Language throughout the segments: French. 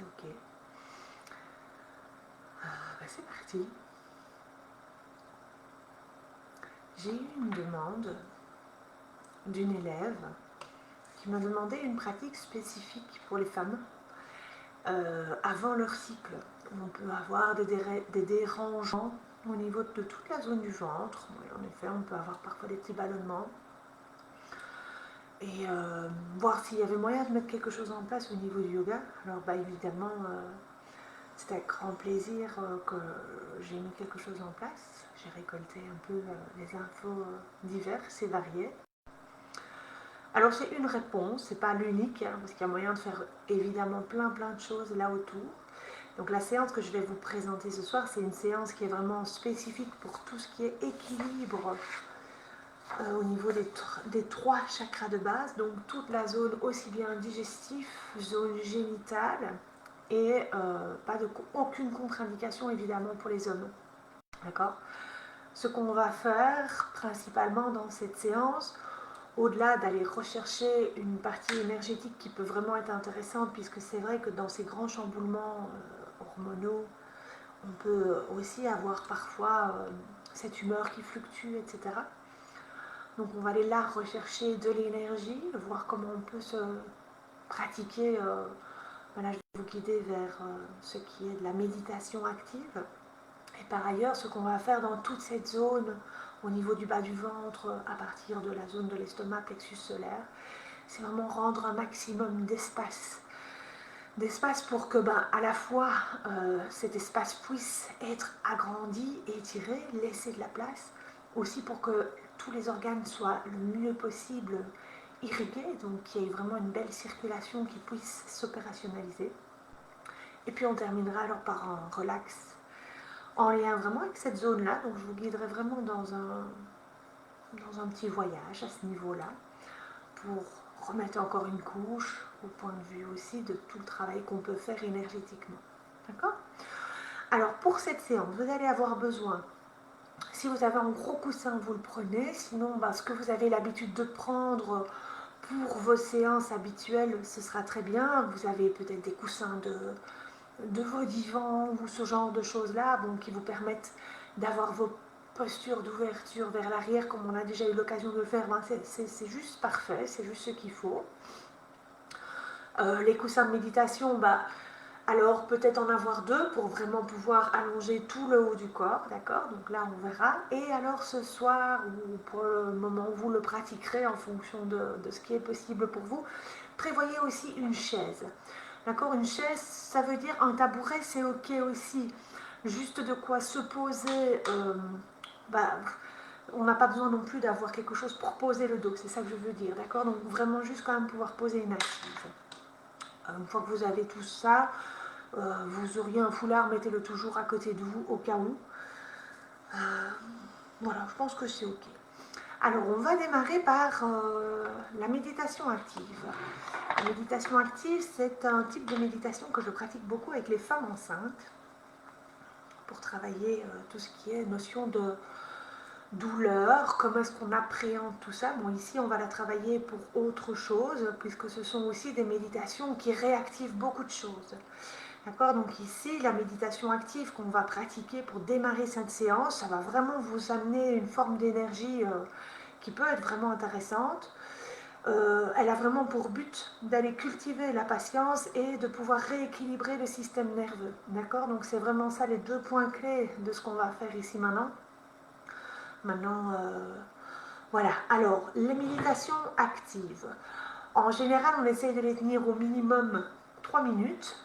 c'est ok. C'est parti. J'ai eu une demande d'une élève qui m'a demandé une pratique spécifique pour les femmes avant leur cycle. On peut avoir des dérangements au niveau de toute la zone du ventre. Oui, en effet, on peut avoir parfois des petits ballonnements. Et voir s'il y avait moyen de mettre quelque chose en place au niveau du yoga. Alors évidemment, c'est avec grand plaisir que j'ai mis quelque chose en place. J'ai récolté un peu les infos diverses et variées. Alors c'est une réponse, c'est pas l'unique, hein, parce qu'il y a moyen de faire évidemment plein de choses là autour. Donc la séance que je vais vous présenter ce soir, c'est une séance qui est vraiment spécifique pour tout ce qui est équilibre au niveau des 3 chakras de base, donc toute la zone aussi bien digestif, zone génitale, et aucune contre-indication évidemment pour les hommes. D'accord ? Ce qu'on va faire principalement dans cette séance, au-delà d'aller rechercher une partie énergétique qui peut vraiment être intéressante, puisque c'est vrai que dans ces grands chamboulements hormonaux, on peut aussi avoir parfois cette humeur qui fluctue, etc. Donc on va aller là rechercher de l'énergie, voir comment on peut se pratiquer. Voilà, je vais vous guider vers ce qui est de la méditation active. Et par ailleurs, ce qu'on va faire dans toute cette zone, au niveau du bas du ventre, à partir de la zone de l'estomac, plexus solaire, c'est vraiment rendre un maximum d'espace. D'espace pour que, à la fois, cet espace puisse être agrandi, étiré, laisser de la place, aussi pour que tous les organes soient le mieux possible irrigués, donc qu'il y ait vraiment une belle circulation qui puisse s'opérationnaliser. Et puis on terminera alors par un relax en lien vraiment avec cette zone-là, donc je vous guiderai vraiment dans un petit voyage à ce niveau-là, pour remettre encore une couche au point de vue aussi de tout le travail qu'on peut faire énergétiquement. D'accord ? Alors pour cette séance, vous allez avoir besoin, si vous avez un gros coussin, vous le prenez, sinon ce que vous avez l'habitude de prendre pour vos séances habituelles, ce sera très bien. Vous avez peut-être des coussins de vos divans ou ce genre de choses-là, qui vous permettent d'avoir vos postures d'ouverture vers l'arrière, comme on a déjà eu l'occasion de le faire. C'est juste parfait, c'est juste ce qu'il faut. Les coussins de méditation, alors peut-être en avoir 2 pour vraiment pouvoir allonger tout le haut du corps, d'accord ? Donc là on verra. Et alors ce soir, ou pour le moment où vous le pratiquerez en fonction de ce qui est possible pour vous, prévoyez aussi une chaise. D'accord ? Une chaise, ça veut dire un tabouret, c'est ok aussi. Juste de quoi se poser, on n'a pas besoin non plus d'avoir quelque chose pour poser le dos, c'est ça que je veux dire, d'accord ? Donc vraiment juste quand même pouvoir poser une assise. Une fois que vous avez tout ça, vous auriez un foulard, mettez-le toujours à côté de vous au cas où. Voilà, je pense que c'est ok. Alors on va démarrer par la méditation active. La méditation active, c'est un type de méditation que je pratique beaucoup avec les femmes enceintes pour travailler tout ce qui est notion de douleur, comment est-ce qu'on appréhende tout ça. Bon, ici on va la travailler pour autre chose, puisque ce sont aussi des méditations qui réactivent beaucoup de choses. D'accord ? Donc ici, la méditation active qu'on va pratiquer pour démarrer cette séance, ça va vraiment vous amener une forme d'énergie qui peut être vraiment intéressante. Elle a vraiment pour but d'aller cultiver la patience et de pouvoir rééquilibrer le système nerveux. D'accord ? Donc c'est vraiment ça les 2 points clés de ce qu'on va faire ici maintenant. Voilà. Alors, les méditations actives. En général, on essaye de les tenir au minimum 3 minutes,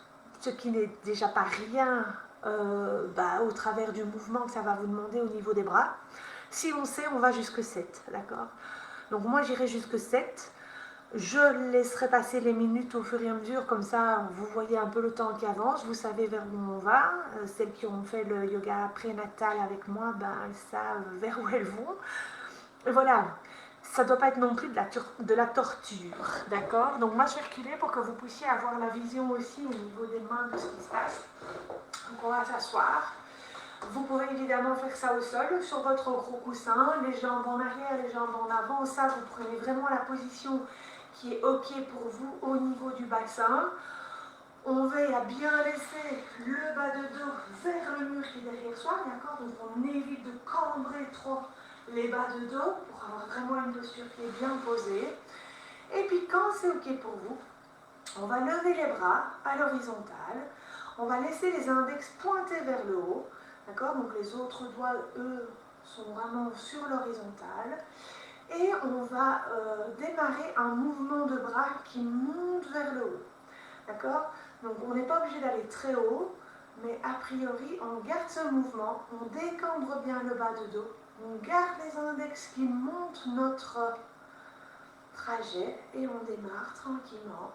ce qui n'est déjà pas rien au travers du mouvement que ça va vous demander au niveau des bras. Si on sait, on va jusque 7, d'accord ? Donc moi, j'irai jusque 7. Je laisserai passer les minutes au fur et à mesure, comme ça, vous voyez un peu le temps qui avance, vous savez vers où on va. Celles qui ont fait le yoga prénatal avec moi, elles savent vers où elles vont. Et voilà, ça ne doit pas être non plus de la torture, d'accord ? Donc moi je vais reculer pour que vous puissiez avoir la vision aussi au niveau des mains de ce qui se passe. Donc on va s'asseoir. Vous pouvez évidemment faire ça au sol, sur votre gros coussin, les jambes en arrière, les jambes en avant. Ça, vous prenez vraiment la position qui est ok pour vous au niveau du bassin. On veille à bien laisser le bas de dos vers le mur qui est derrière soi, d'accord? Donc on évite de cambrer trop les bas de dos pour avoir vraiment une posture qui est bien posée. Et puis quand c'est ok pour vous, on va lever les bras à l'horizontale, on va laisser les index pointer vers le haut, d'accord? Donc les autres doigts, eux, sont vraiment sur l'horizontale. Et on va démarrer un mouvement de bras qui monte vers le haut, d'accord? Donc on n'est pas obligé d'aller très haut, mais a priori on garde ce mouvement, on décambre bien le bas de dos, on garde les index qui montent notre trajet et on démarre tranquillement.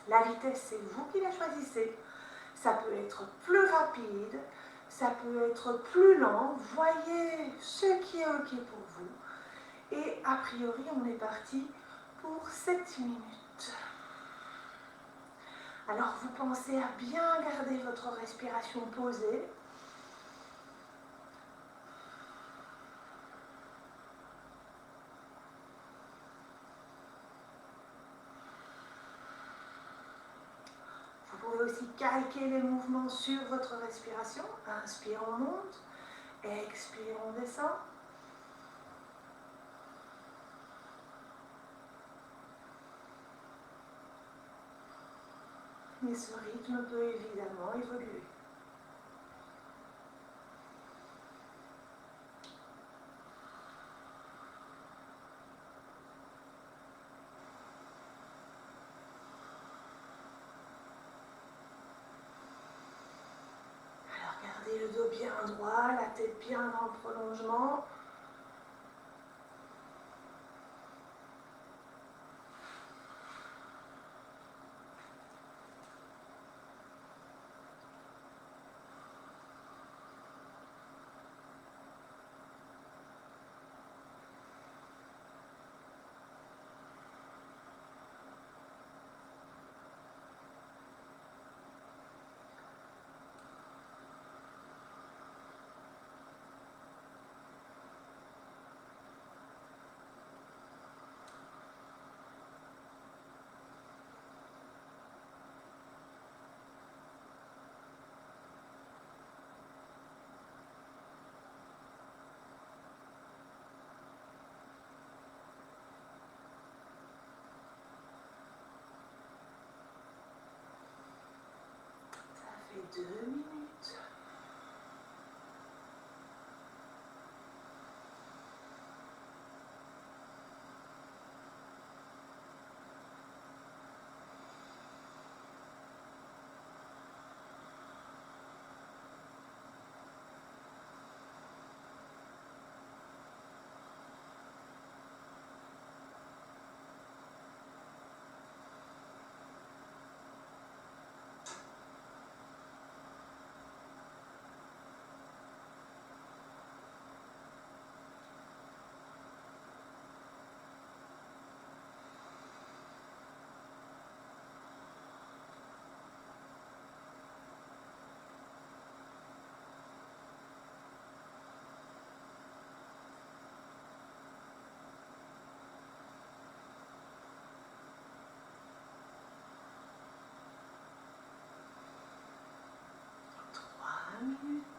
La vitesse, c'est vous qui la choisissez. Ça peut être plus rapide, ça peut être plus lent. Voyez ce qui est ok pour vous. Et a priori, on est parti pour 7 minutes. Alors, vous pensez à bien garder votre respiration posée. Vous pouvez aussi calquer les mouvements sur votre respiration. Inspire, on monte. Expire, on descend. Mais ce rythme peut évidemment évoluer. Alors gardez le dos bien droit, la tête bien dans le prolongement. Ça fait 2 minutes. Minutes.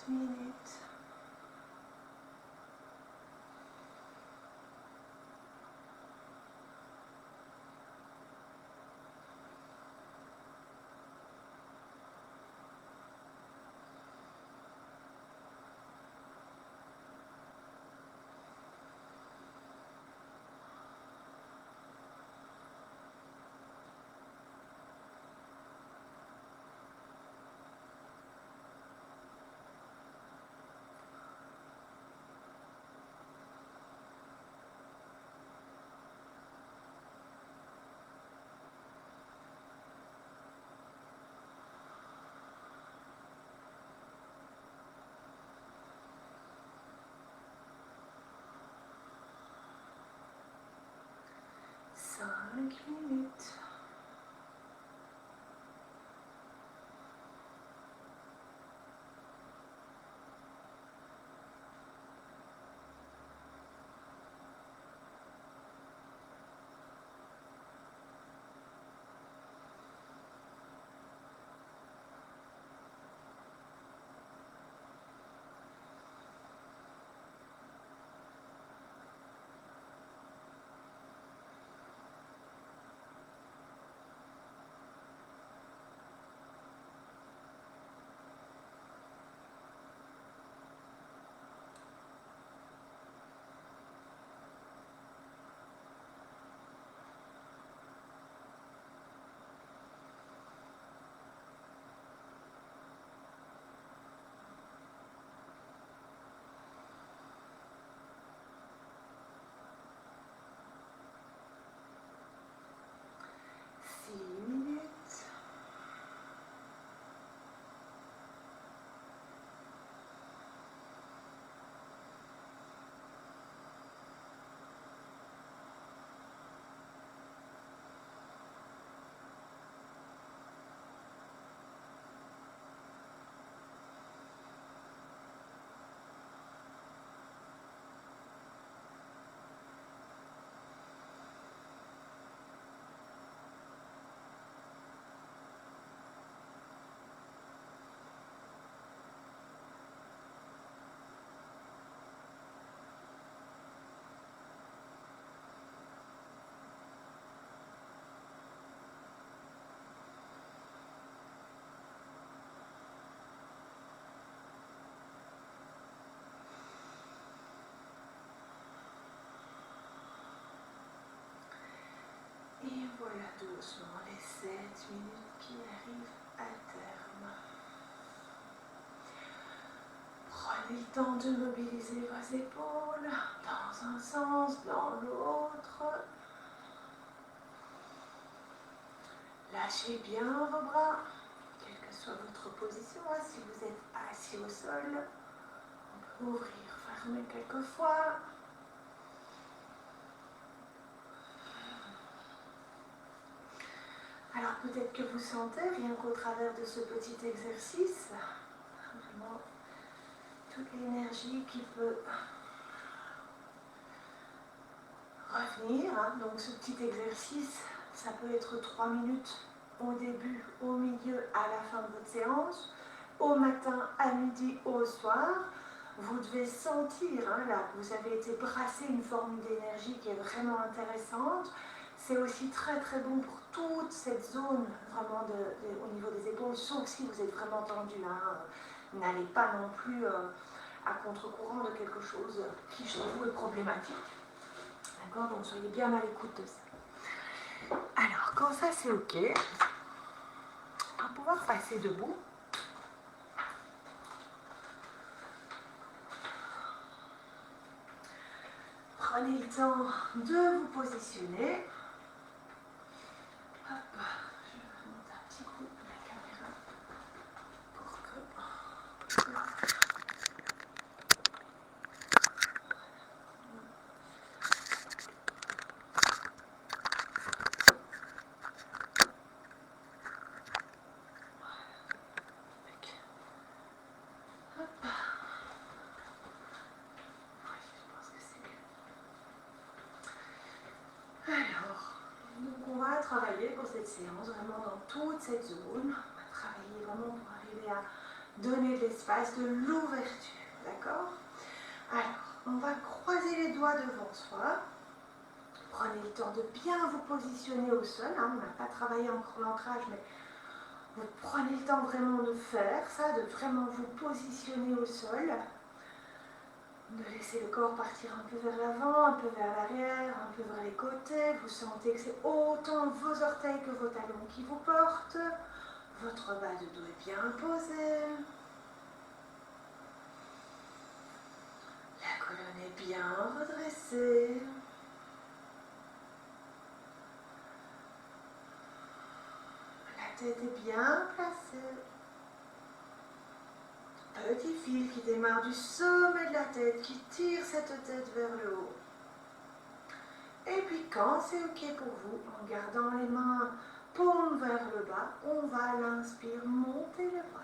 Minutes. 5 minutes. Et voilà doucement les 7 minutes qui arrivent à terme. Prenez le temps de mobiliser vos épaules dans un sens, dans l'autre. Lâchez bien vos bras, quelle que soit votre position. Si vous êtes assis au sol, on peut ouvrir, fermer quelques fois. Alors peut-être que vous sentez, rien qu'au travers de ce petit exercice, vraiment toute l'énergie qui peut revenir. Donc ce petit exercice, ça peut être 3 minutes au début, au milieu, à la fin de votre séance, au matin, à midi, au soir. Vous devez sentir là que vous avez été brassé une forme d'énergie qui est vraiment intéressante. C'est aussi très très bon pour toute cette zone vraiment au niveau des épaules, sauf si vous êtes vraiment tendu. N'allez pas non plus à contre-courant de quelque chose qui chez vous est problématique. D'accord? Donc soyez bien à l'écoute de ça. Alors quand ça c'est ok, on va pouvoir passer debout. Prenez le temps de vous positionner. Hop, je vais remonter un petit coup la caméra pour que... Hop. Oui, je pense que c'est bien. Alors, donc on va travailler pour cette séance vraiment dans toute cette zone. On va travailler vraiment pour arriver à donner de l'espace, de l'ouverture. D'accord? Alors, on va croiser les doigts devant soi. Prenez le temps de bien vous positionner au sol. On n'a pas travaillé encore l'ancrage, mais vous prenez le temps vraiment de faire ça, de vraiment vous positionner au sol. De laisser le corps partir un peu vers l'avant, un peu vers l'arrière, un peu vers les côtés. Vous sentez que c'est autant vos orteils que vos talons qui vous portent. Votre bas de dos est bien posé. La colonne est bien redressée. La tête est bien placée. Petit fil qui démarre du sommet de la tête, qui tire cette tête vers le haut. Et puis quand c'est ok pour vous, en gardant les mains paumes vers le bas, on va à l'inspire monter les bras.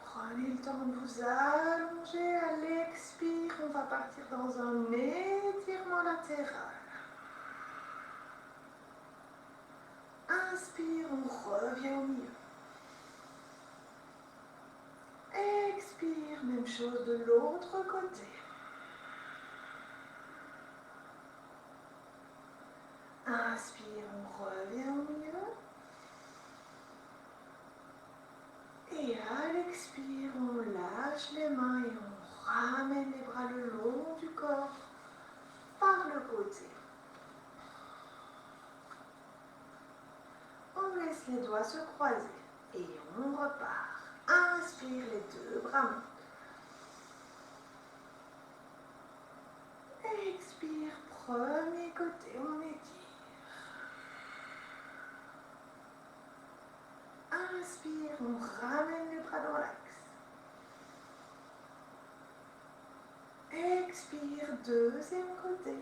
Prenez le temps de vous allonger. À l'expire, on va partir dans un étirement latéral. Inspire, on revient au milieu. Expire, même chose de l'autre côté. Inspire, on revient au milieu. Et à l'expire, on lâche les mains et on ramène les bras le long du corps par le côté. On laisse les doigts se croiser et on repart. Inspire, les deux bras montent. Expire, premier côté, on étire. Inspire, on ramène les bras dans l'axe. Expire, deuxième côté.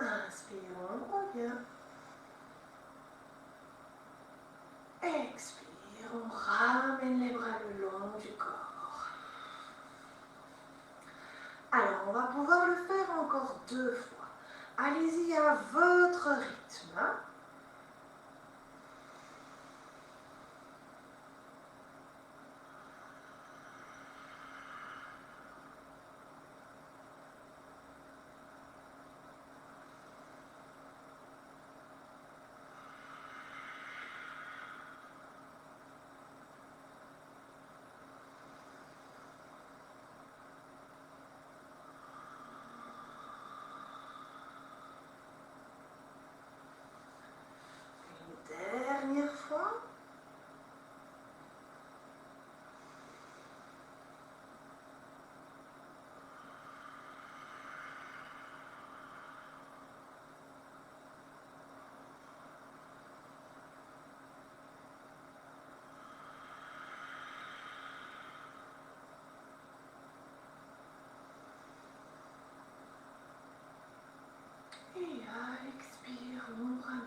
Inspire, on revient. Expire, on ramène les bras le long du corps. Alors, on va pouvoir le faire encore 2 fois. Allez-y à votre rythme. Dernière fois. Et à l'expire, on ramène.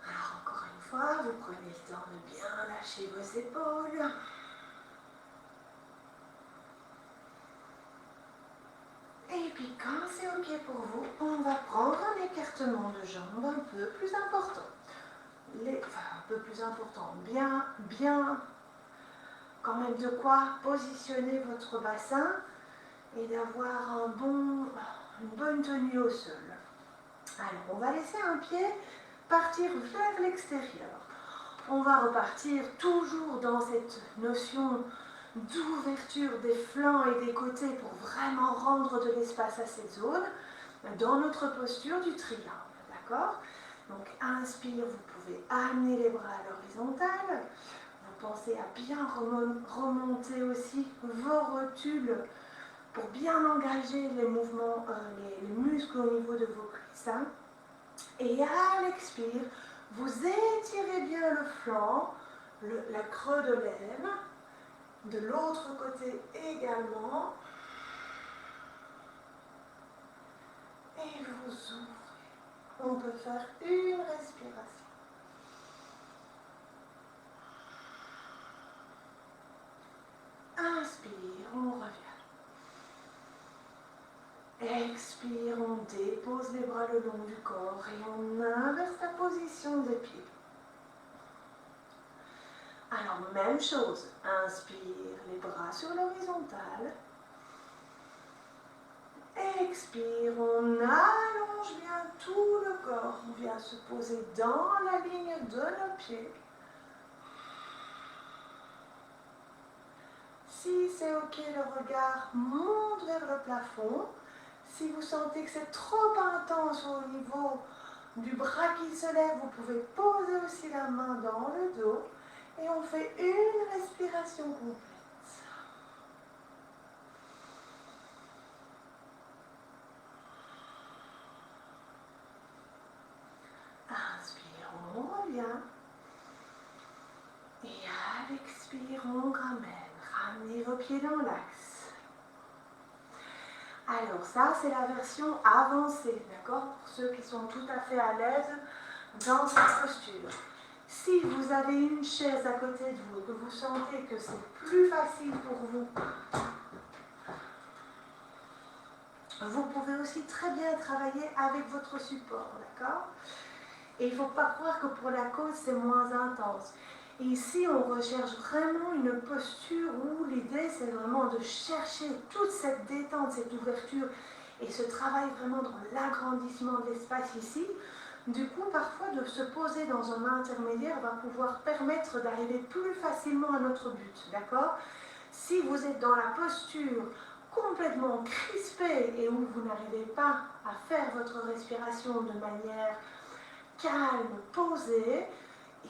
Alors encore une fois, vous prenez le temps de bien lâcher vos épaules. Et puis quand c'est ok pour vous, on va prendre un écartement de jambes un peu plus important. Un peu plus important, bien, quand même de quoi positionner votre bassin et d'avoir une bonne tenue au sol. Alors, on va laisser un pied partir vers l'extérieur. On va repartir toujours dans cette notion d'ouverture des flancs et des côtés pour vraiment rendre de l'espace à cette zone dans notre posture du triangle. D'accord ? Donc, inspire, vous pouvez amener les bras à l'horizontale. Vous pensez à bien remonter aussi vos rotules pour bien engager les mouvements, les muscles au niveau de vos cuisses. Et à l'expire, vous étirez bien le flanc, la creux de l'aine, de l'autre côté également. Et vous ouvrez. On peut faire une respiration. Inspire, on revient. Expire, on dépose les bras le long du corps et on inverse la position des pieds. Alors, même chose. Inspire, les bras sur l'horizontale. Expire, on allonge bien tout le corps. On vient se poser dans la ligne de nos pieds. Si c'est ok, le regard monte vers le plafond. Si vous sentez que c'est trop intense au niveau du bras qui se lève, vous pouvez poser aussi la main dans le dos. Et on fait une respiration complète. expire, on ramène. Ramenez vos pieds dans l'axe. Alors ça, c'est la version avancée, d'accord? Pour ceux qui sont tout à fait à l'aise dans cette posture. Si vous avez une chaise à côté de vous et que vous sentez que c'est plus facile pour vous, vous pouvez aussi très bien travailler avec votre support, d'accord? Et il ne faut pas croire que pour la côte, c'est moins intense. Et ici, on recherche vraiment une posture où l'idée, c'est vraiment de chercher toute cette détente, cette ouverture, et ce travail vraiment dans l'agrandissement de l'espace ici. Du coup, parfois, de se poser dans un intermédiaire va pouvoir permettre d'arriver plus facilement à notre but, d'accord? Si vous êtes dans la posture complètement crispée et où vous n'arrivez pas à faire votre respiration de manière calme, posée,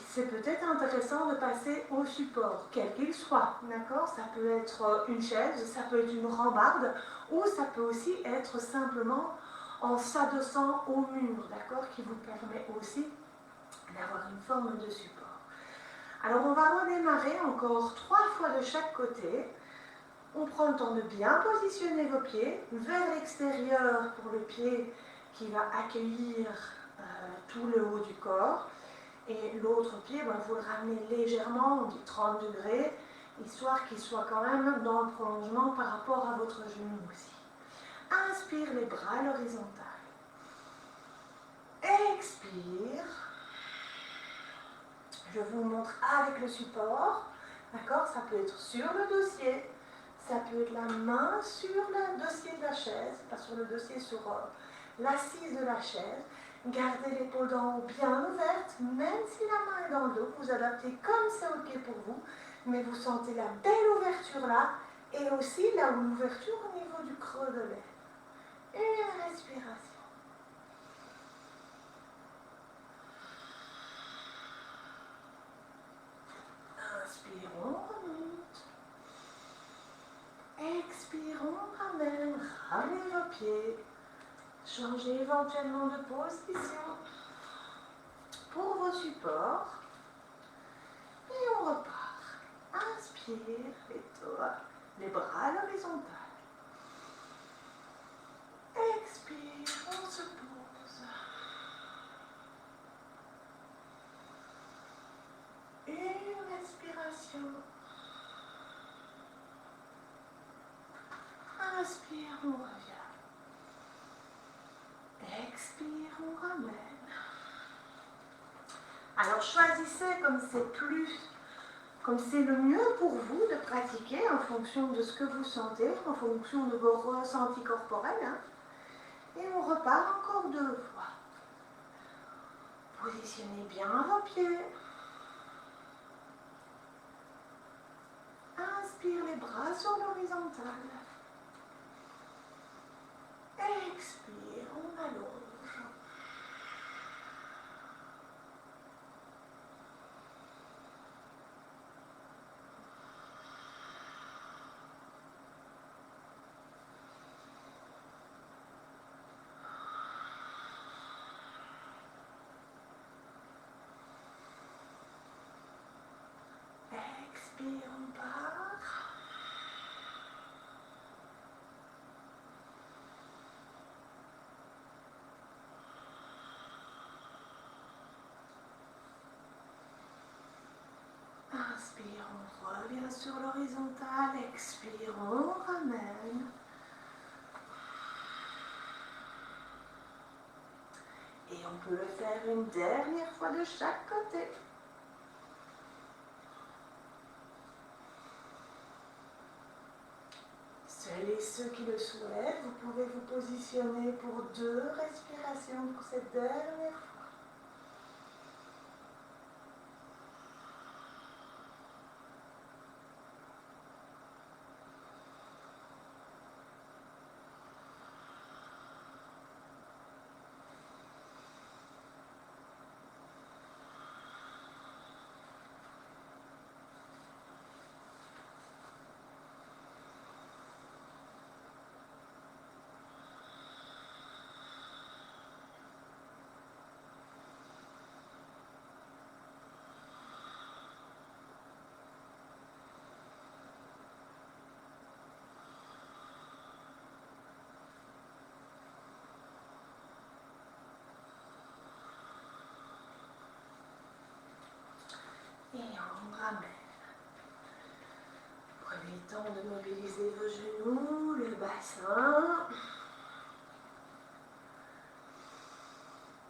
c'est peut-être intéressant de passer au support, quel qu'il soit, d'accord? Ça peut être une chaise, ça peut être une rambarde, ou ça peut aussi être simplement en s'adossant au mur, d'accord? Qui vous permet aussi d'avoir une forme de support. Alors on va redémarrer encore 3 fois de chaque côté. On prend le temps de bien positionner vos pieds vers l'extérieur pour le pied qui va accueillir tout le haut du corps. Et l'autre pied, vous le ramenez légèrement, on dit 30 degrés, histoire qu'il soit quand même dans le prolongement par rapport à votre genou aussi. Inspire les bras à l'horizontale. Expire. Je vous montre avec le support. D'accord? Ça peut être sur le dossier. Ça peut être la main sur le dossier de la chaise, pas sur le dossier, sur l'assise de la chaise. Gardez l'épaule d'en haut bien ouverte, même si la main est dans le dos. Vous adaptez comme c'est OK pour vous, mais vous sentez la belle ouverture là, et aussi là où l'ouverture au niveau du creux de l'air. Une respiration. Inspirons, remonte. Expirons, ramène. Ramenez vos pieds. Changez éventuellement de position pour vos supports. Et on repart. Inspire, les bras à l'horizontale. Expire, on se pose. Une respiration. Inspire, on revient. Expire, on ramène. Alors choisissez comme c'est le mieux pour vous de pratiquer en fonction de ce que vous sentez, en fonction de vos ressentis corporels. Hein. Et on repart encore 2 fois. Positionnez bien vos pieds. Inspire les bras sur l'horizontale. Expire, on allonge. Expire, on part. Inspire, on revient sur l'horizontale. Expire, on ramène. Et on peut le faire une dernière fois de chaque côté. Celles et ceux qui le souhaitent, vous pouvez vous positionner pour 2 respirations pour cette dernière fois. temps de mobiliser vos genoux, le bassin.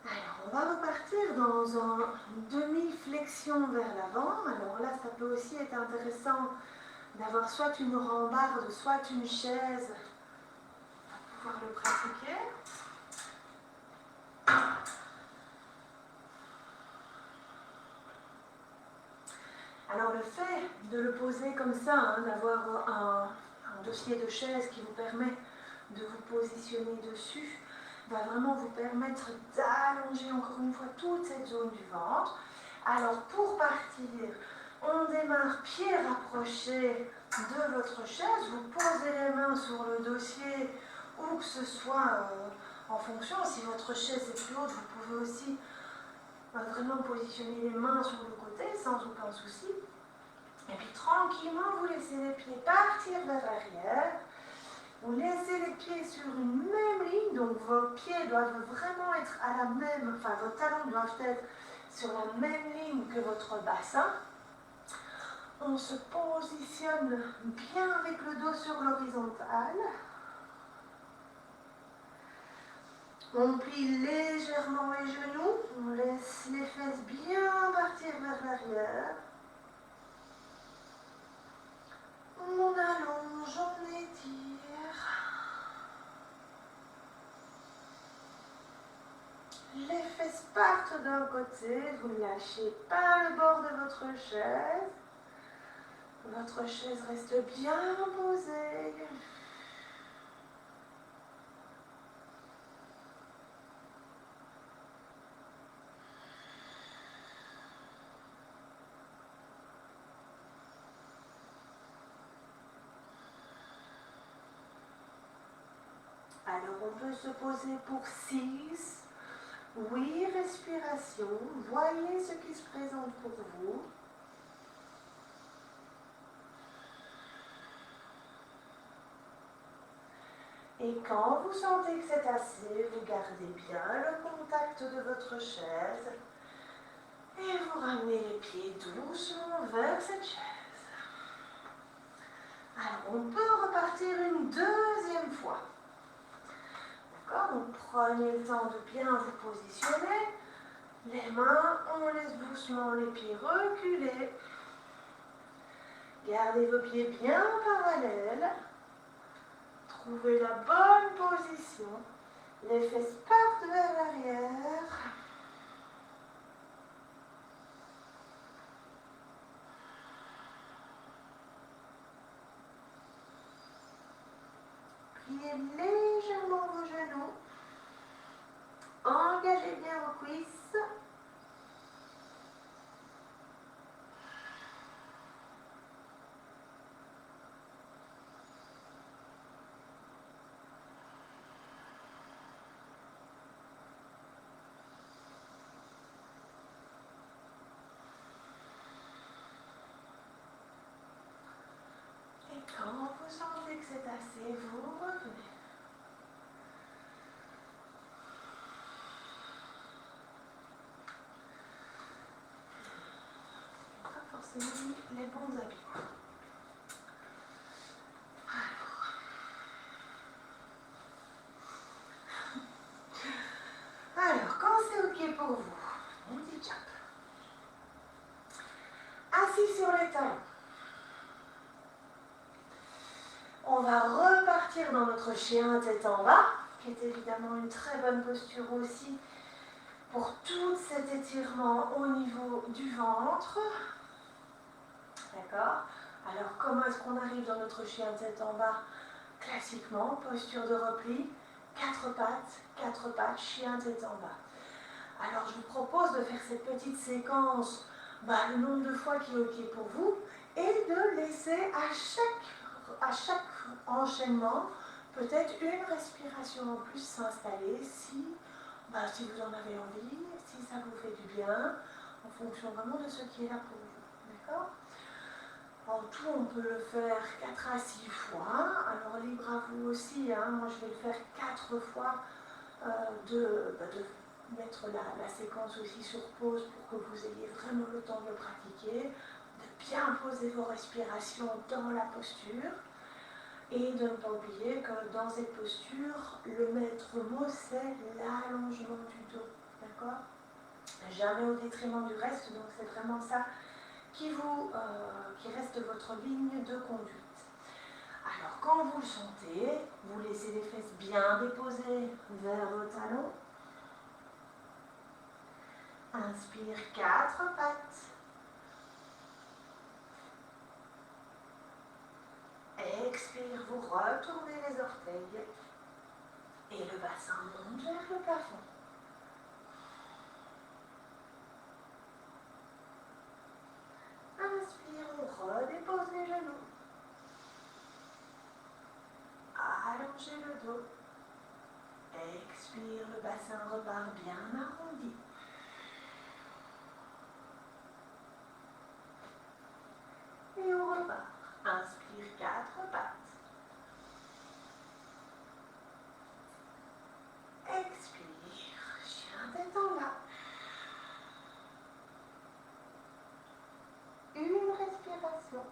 Alors, on va repartir dans une demi-flexion vers l'avant. Alors là, ça peut aussi être intéressant d'avoir soit une rambarde, soit une chaise pour pouvoir le pratiquer. Alors le fait de le poser comme ça, hein, d'avoir un dossier de chaise qui vous permet de vous positionner dessus, va vraiment vous permettre d'allonger encore une fois toute cette zone du ventre. Alors pour partir, on démarre pied rapproché de votre chaise, vous posez les mains sur le dossier ou que ce soit en fonction, si votre chaise est plus haute, vous pouvez aussi vraiment positionner les mains sur le côté sans aucun souci. Et puis tranquillement, vous laissez les pieds partir vers l'arrière. Vous laissez les pieds sur une même ligne, donc vos pieds doivent vraiment être à la même, enfin vos talons doivent être sur la même ligne que votre bassin. On se positionne bien avec le dos sur l'horizontale. On plie légèrement les genoux, on laisse les fesses bien partir vers l'arrière. On allonge, on étire. Les fesses partent d'un côté, vous ne lâchez pas le bord de votre chaise. Votre chaise reste bien posée. Alors on peut se poser pour 6, 8 respirations. Voyez ce qui se présente pour vous. Et quand vous sentez que c'est assez, vous gardez bien le contact de votre chaise et vous ramenez les pieds doucement vers cette chaise. Alors on peut repartir une deuxième fois. D'accord? Donc prenez le temps de bien vous positionner. Les mains, on laisse doucement les pieds reculer. Gardez vos pieds bien parallèles. Trouvez la bonne position. Les fesses partent vers l'arrière. Pliez légèrement vos genoux. Engagez bien vos cuisses. Et quand vous sentez que c'est assez, vous revenez. Pas forcément les bons habits. Alors, quand c'est OK pour vous, on dit jump. Assis sur les talons. On va repartir dans notre chien tête en bas, qui est évidemment une très bonne posture aussi pour tout cet étirement au niveau du ventre. D'accord? Alors, comment est-ce qu'on arrive dans notre chien tête en bas? Classiquement, posture de repli, quatre pattes, chien tête en bas. Alors, je vous propose de faire cette petite séquence, le nombre de fois qui est OK pour vous, et de laisser à chaque enchaînement peut-être une respiration en plus s'installer si vous en avez envie, si ça vous fait du bien, en fonction vraiment de ce qui est là pour vous. D'accord? En tout, on peut le faire 4 à 6 fois. Alors, libre à vous aussi. Moi, je vais le faire 4 fois de mettre la séquence aussi sur pause pour que vous ayez vraiment le temps de le pratiquer, de bien poser vos respirations dans la posture et de ne pas oublier que dans cette posture, le maître mot c'est l'allongement du dos, d'accord? Jamais au détriment du reste, donc c'est vraiment ça qui reste votre ligne de conduite. Alors quand vous le sentez, vous laissez les fesses bien déposées vers vos talons. Inspire 4 pattes. Expire, vous retournez les orteils et le bassin monte vers le plafond. Inspire, on redépose les genoux. Allongez le dos. Expire, le bassin repart bien arrondi. Et on repart. Inspire 4 pattes. Expire, chien tête en bas. Une respiration.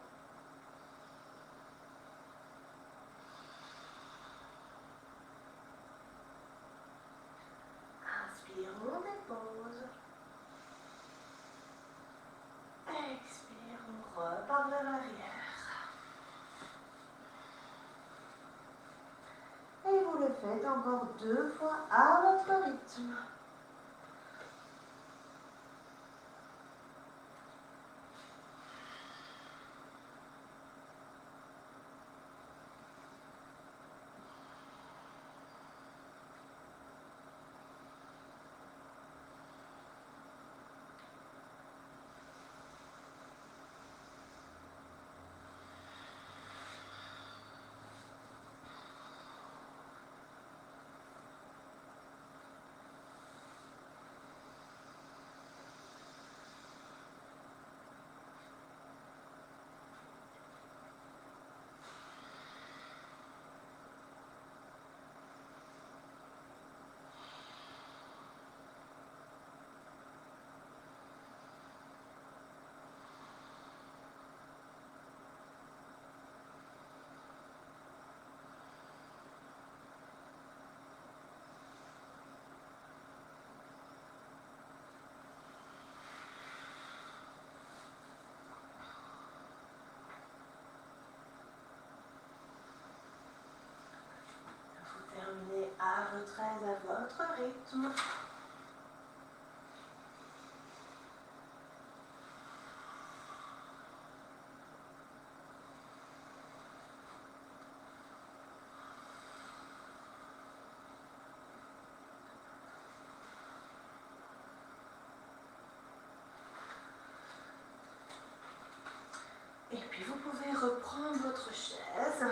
Inspire, on dépose. Expire, on repart vers l'arrière. Et vous le faites encore 2 fois à votre rythme. Terminez à votre aise, à votre rythme. Et puis vous pouvez reprendre votre chaise.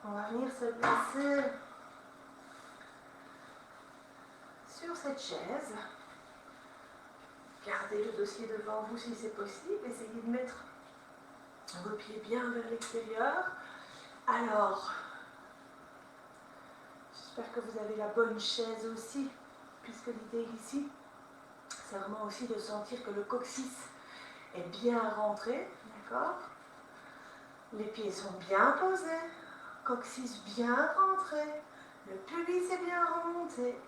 On va venir se placer sur cette chaise. Gardez le dossier devant vous si c'est possible. Essayez de mettre vos pieds bien vers l'extérieur. Alors, j'espère que vous avez la bonne chaise aussi, puisque l'idée ici, c'est vraiment aussi de sentir que le coccyx est bien rentré, d'accord? Les pieds sont bien posés, coccyx bien rentré, le pubis est bien remonté.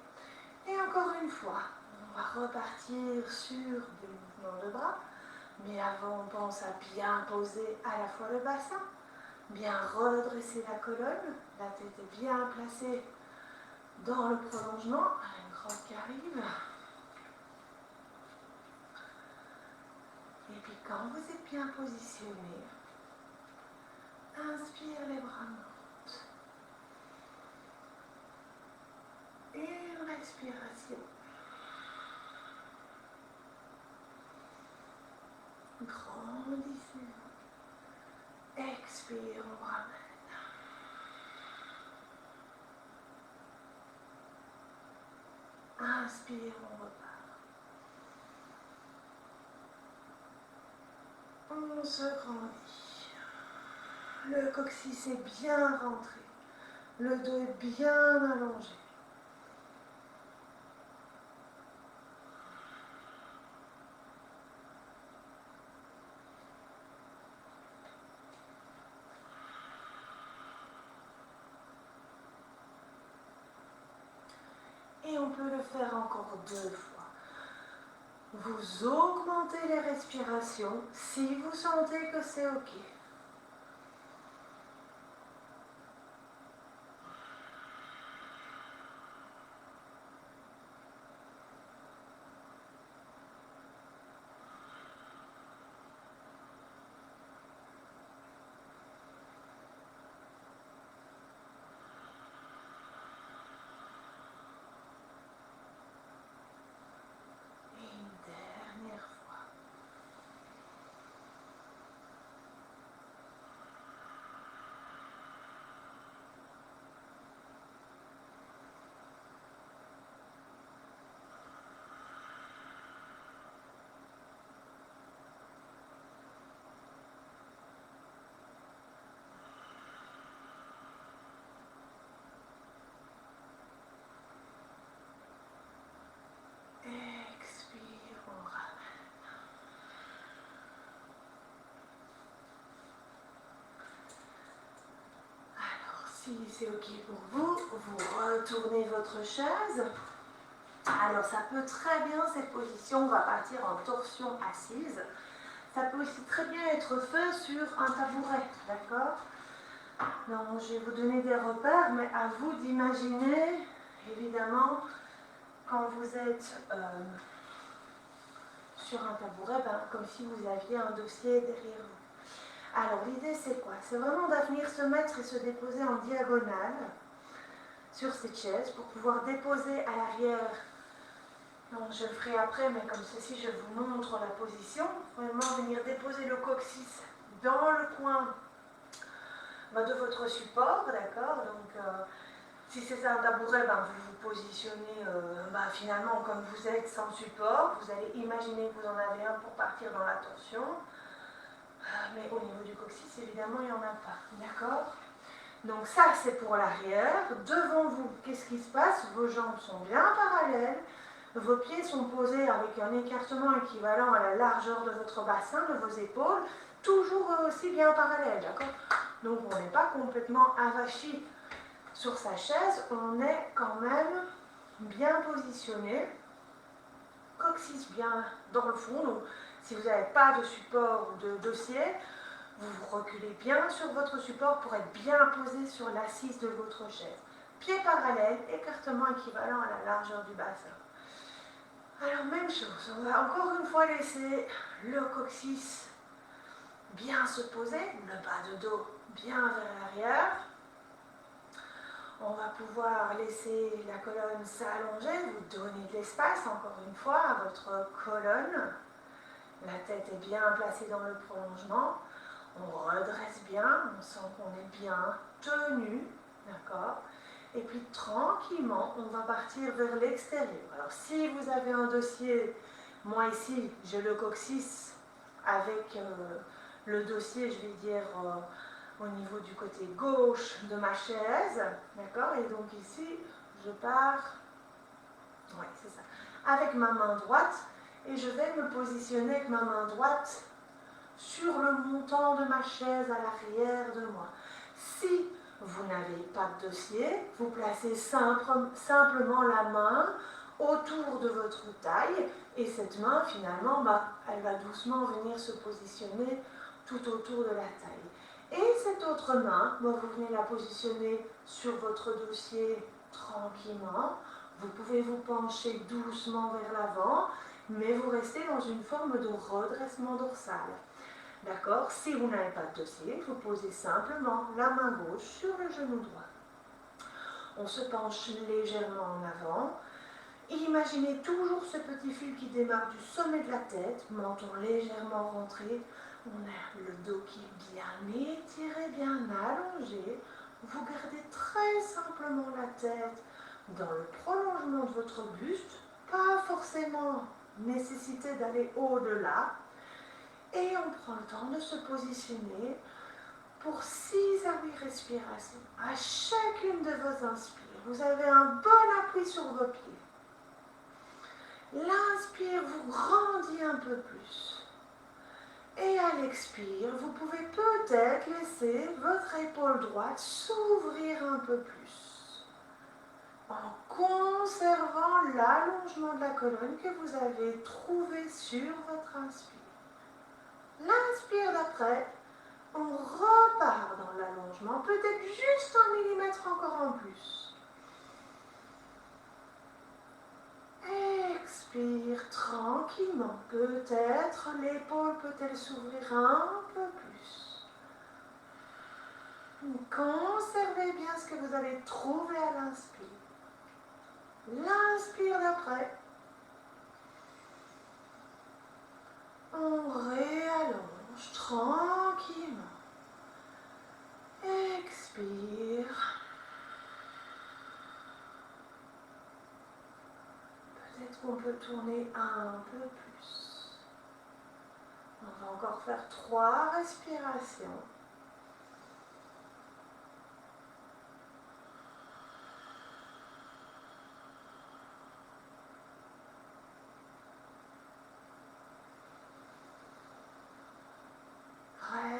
Et encore une fois, on va repartir sur des mouvements de bras, mais avant on pense à bien poser à la fois le bassin, bien redresser la colonne, la tête est bien placée dans le prolongement, une crotte qui arrive. Et puis quand vous êtes bien positionné, inspire, les bras montent. Une respiration. Grandissez. Expire, on ramène. Inspire, on repart. On se grandit. Le coccyx est bien rentré. Le dos est bien allongé. on peut le faire encore 2 fois. Vous augmentez les respirations si vous sentez que c'est OK. Expire, on ramène. Alors, si c'est OK pour vous, vous retournez votre chaise. Alors, ça peut très bien, cette position, on va partir en torsion assise. Ça peut aussi très bien être fait sur un tabouret, d'accord? Non, je vais vous donner des repères, mais à vous d'imaginer, évidemment, quand vous êtes sur un tabouret, comme si vous aviez un dossier derrière vous. Alors l'idée c'est quoi? C'est vraiment de venir se mettre et se déposer en diagonale sur cette chaise pour pouvoir déposer à l'arrière. Donc je le ferai après, mais comme ceci je vous montre la position. Vraiment venir déposer le coccyx dans le coin de votre support, d'accord? Donc si c'est un tabouret, vous vous positionnez finalement comme vous êtes sans support. Vous allez imaginer que vous en avez un pour partir dans la torsion. Mais au niveau du coccyx, évidemment, il n'y en a pas. D'accord? Donc ça, c'est pour l'arrière. Devant vous, qu'est-ce qui se passe? Vos jambes sont bien parallèles. Vos pieds sont posés avec un écartement équivalent à la largeur de votre bassin, de vos épaules, toujours aussi bien parallèles. D'accord? Donc on n'est pas complètement avachi sur sa chaise, on est quand même bien positionné, coccyx bien dans le fond. Donc, si vous n'avez pas de support ou de dossier, vous vous reculez bien sur votre support pour être bien posé sur l'assise de votre chaise. Pieds parallèles, écartement équivalent à la largeur du bassin. Alors même chose, on va encore une fois laisser le coccyx bien se poser, le bas de dos bien vers l'arrière. On va pouvoir laisser la colonne s'allonger, vous donner de l'espace encore une fois à votre colonne. La tête est bien placée dans le prolongement. On redresse bien, on sent qu'on est bien tenu, d'accord? Et puis tranquillement, on va partir vers l'extérieur. Alors si vous avez un dossier, moi ici, j'ai le coccyx avec le dossier, je vais dire, au niveau du côté gauche de ma chaise, d'accord? Et donc ici, je pars, oui, c'est ça, avec ma main droite, et je vais me positionner avec ma main droite sur le montant de ma chaise à l'arrière de moi. Si vous n'avez pas de dossier, vous placez simplement la main autour de votre taille, et cette main, finalement, elle va doucement venir se positionner tout autour de la taille. Et cette autre main, vous venez la positionner sur votre dossier tranquillement. Vous pouvez vous pencher doucement vers l'avant, mais vous restez dans une forme de redressement dorsal. D'accord? Si vous n'avez pas de dossier, vous posez simplement la main gauche sur le genou droit. On se penche légèrement en avant. Imaginez toujours ce petit fil qui démarre du sommet de la tête, menton légèrement rentré. On a le dos qui est bien étiré, bien allongé. Vous gardez très simplement la tête dans le prolongement de votre buste, pas forcément nécessité d'aller au-delà. Et on prend le temps de se positionner pour 6 à 8 respirations. À chacune de vos inspires, vous avez un bon appui sur vos pieds. L'inspire vous grandit un peu plus. Et à l'expire, vous pouvez peut-être laisser votre épaule droite s'ouvrir un peu plus. en conservant l'allongement de la colonne que vous avez trouvé sur votre inspire. L'inspire d'après, on repart dans l'allongement, peut-être juste 1 mm encore en plus. Expire tranquillement, peut-être l'épaule peut-elle s'ouvrir un peu plus. Conservez bien ce que vous avez trouvé à l'inspire. L'inspire d'après, on réallonge tranquillement. Expire. Peut-être qu'on peut tourner un peu plus. On va encore faire 3 respirations.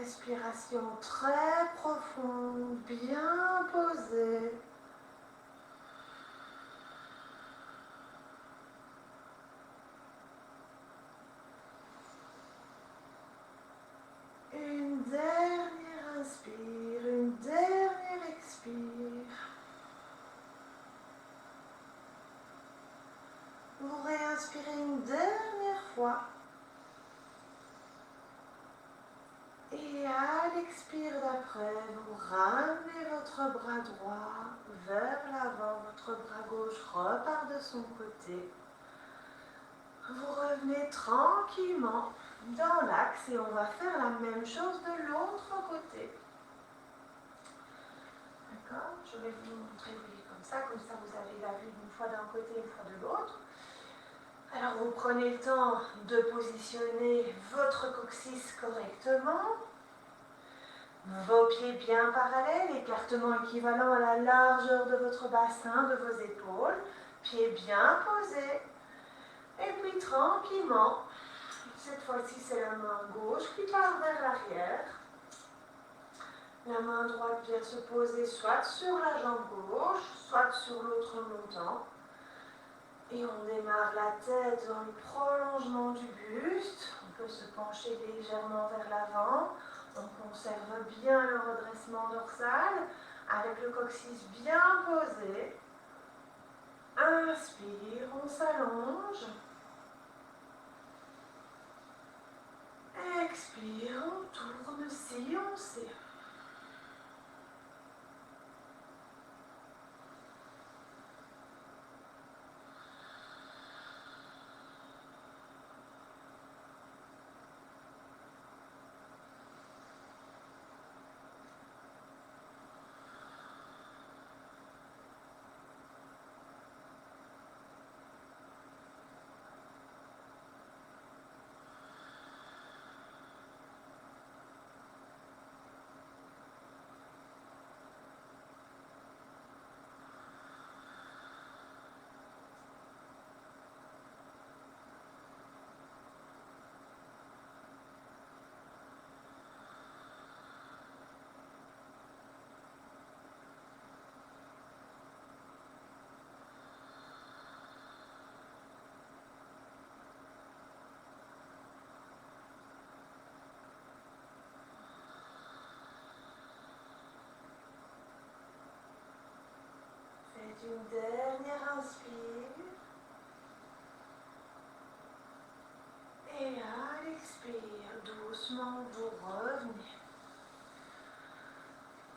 Respiration très profonde, bien posée. Une dernière inspire, une dernière expire. Vous réinspirez une dernière fois. Et à l'expire d'après, vous ramenez votre bras droit vers l'avant, votre bras gauche repart de son côté. Vous revenez tranquillement dans l'axe et on va faire la même chose de l'autre côté. D'accord? Je vais vous montrer comme ça vous avez la vue une fois d'un côté, une fois de l'autre. Alors vous prenez le temps de positionner votre coccyx correctement. Vos pieds bien parallèles, écartement équivalent à la largeur de votre bassin, de vos épaules. Pieds bien posés. Et puis tranquillement, cette fois-ci c'est la main gauche qui part vers l'arrière. La main droite vient se poser soit sur la jambe gauche, soit sur l'autre montant. Et on démarre la tête dans le prolongement du buste. On peut se pencher légèrement vers l'avant. On conserve bien le redressement dorsal avec le coccyx bien posé. Inspire, on s'allonge. Expire, on tourne si on sait. Faites une dernière inspire. Et à l'expire, doucement vous revenez.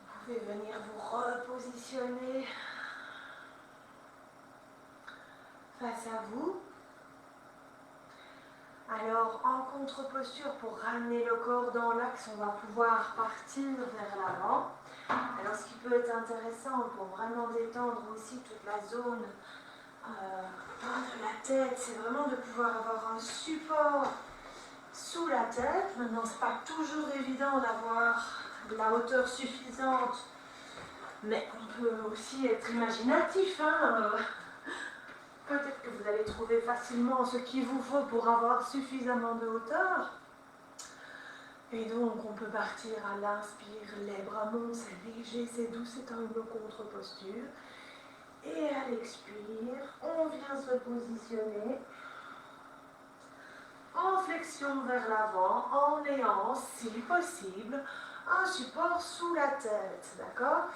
Vous pouvez venir vous repositionner face à vous. Alors en contre-posture, pour ramener le corps dans l'axe, on va pouvoir partir vers l'avant. Alors ce qui peut être intéressant pour vraiment détendre aussi toute la zone de la tête, c'est vraiment de pouvoir avoir un support sous la tête. Maintenant, ce n'est pas toujours évident d'avoir de la hauteur suffisante, mais on peut aussi être imaginatif. Peut-être que vous allez trouver facilement ce qu'il vous faut pour avoir suffisamment de hauteur. Et donc, on peut partir à l'inspire, les bras montent, c'est léger, c'est doux, c'est une contre-posture. Et à l'expire, on vient se positionner en flexion vers l'avant, en ayant, si possible, un support sous la tête, d'accord?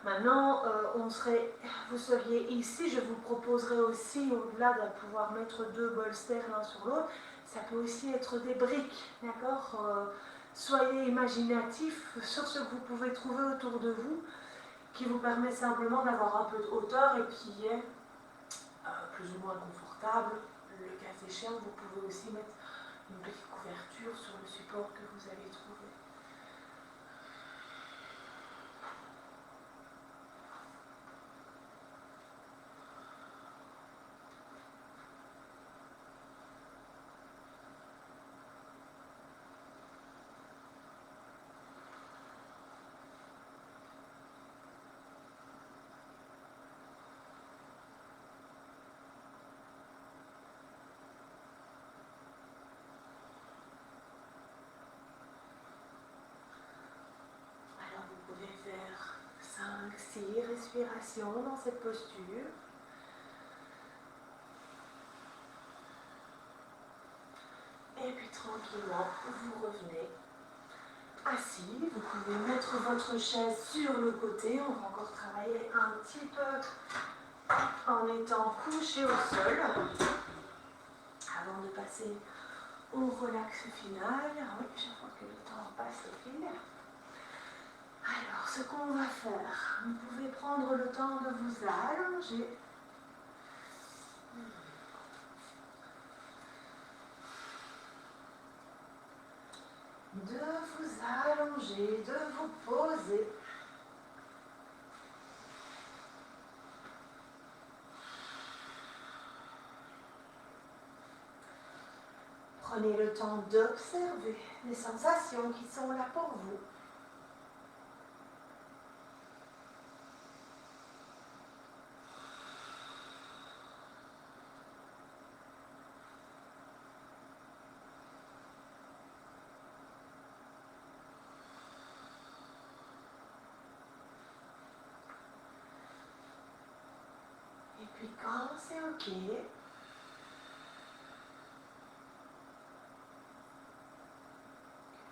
Maintenant, vous seriez ici, je vous proposerai aussi, au-delà de pouvoir mettre deux bolsters l'un sur l'autre, ça peut aussi être des briques, d'accord? Soyez imaginatifs sur ce que vous pouvez trouver autour de vous, qui vous permet simplement d'avoir un peu de hauteur et qui est plus ou moins confortable. Le cas échéant, vous pouvez aussi mettre une petite couverture sur le support que vous allez trouver. Alors vous pouvez faire 5-6 respirations dans cette posture. Et puis tranquillement, vous revenez assis. Vous pouvez mettre votre chaise sur le côté. On va encore travailler un petit peu en étant couché au sol. Avant de passer au relax final. Oui, je crois que le temps passe au fil. Alors, ce qu'on va faire, vous pouvez prendre le temps de vous allonger. De vous allonger, de vous poser. Prenez le temps d'observer les sensations qui sont là pour vous. Et puis quand c'est OK,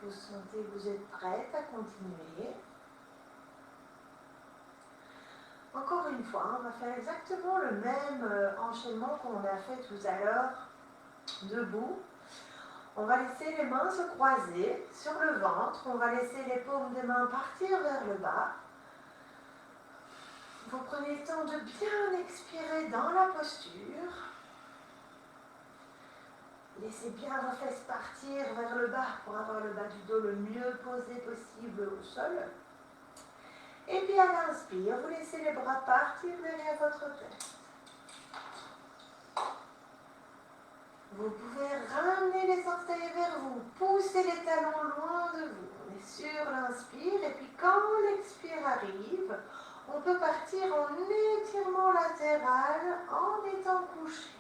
vous sentez que vous êtes prête à continuer. Encore une fois, on va faire exactement le même enchaînement qu'on a fait tout à l'heure, debout. On va laisser les mains se croiser sur le ventre, on va laisser les paumes des mains partir vers le bas. Vous prenez le temps de bien expirer dans la posture. Laissez bien vos fesses partir vers le bas pour avoir le bas du dos le mieux posé possible au sol. Et puis à l'inspire, vous laissez les bras partir derrière votre tête. Vous pouvez ramener les orteils vers vous, pousser les talons loin de vous. On est sur l'inspire et puis quand l'expire arrive, on peut partir en étirement latéral en étant couché.